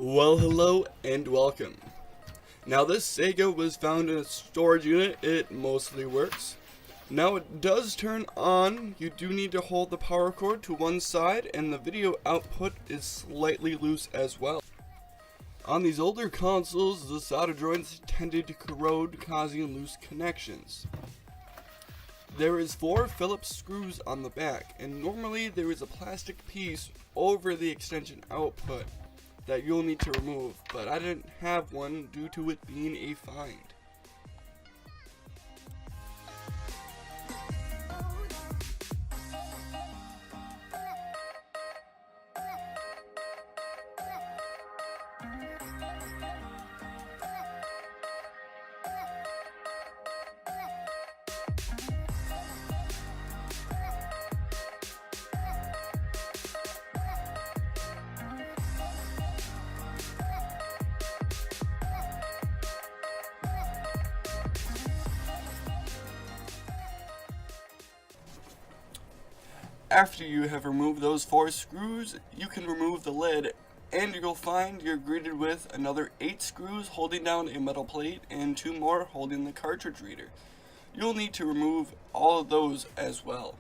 Well, hello and welcome. Now, this Sega was found in a storage unit. It mostly works. Now, it does turn on. You do need to hold the power cord to one side, and the video output is slightly loose as well. On these older consoles, the solder joints tended to corrode, causing loose connections. There is 4 Phillips screws on the back, and normally there is a plastic piece over the extension output that you'll need to remove, but I didn't have one due to it being a find. After you have removed those 4 screws, you can remove the lid, and you'll find you're greeted with another 8 screws holding down a metal plate and 2 more holding the cartridge reader. You'll need to remove all of those as well.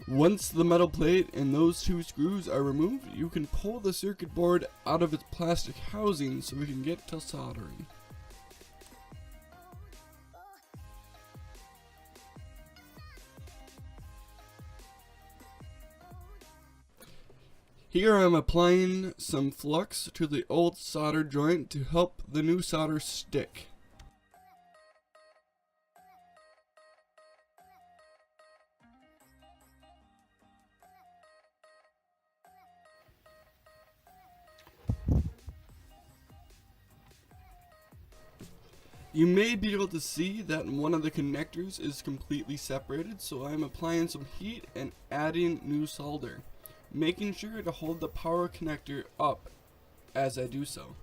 Once the metal plate and those 2 screws are removed, you can pull the circuit board out of its plastic housing so we can get to soldering. Here I'm applying some flux to the old solder joint to help the new solder stick. You may be able to see that one of the connectors is completely separated, so I'm applying some heat and adding new solder, making sure to hold the power connector up as I do so.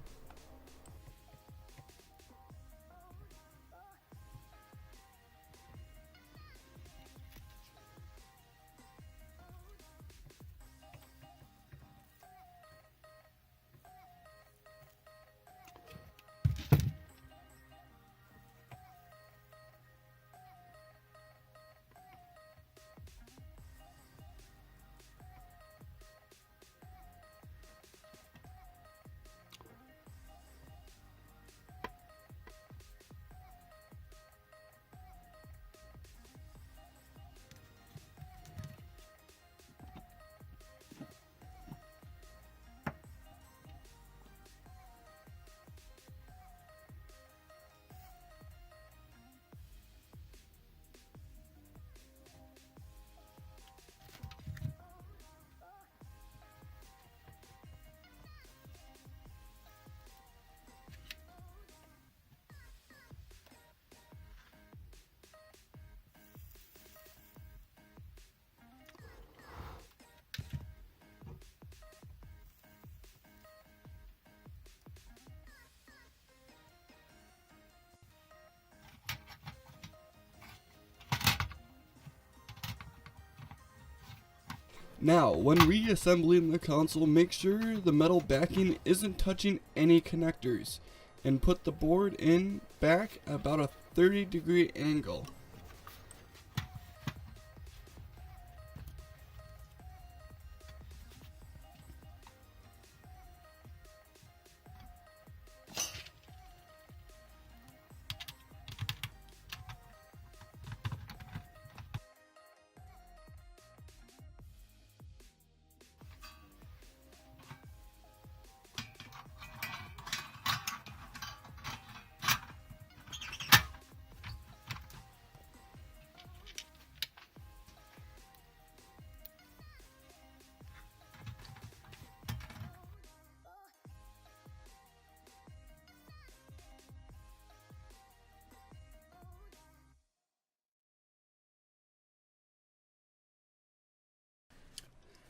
Now, when reassembling the console, make sure the metal backing isn't touching any connectors, and put the board in back about a 30-degree angle.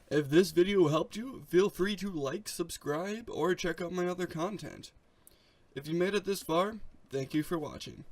If this video helped you, feel free to like, subscribe, or check out my other content. If you made it this far, thank you for watching.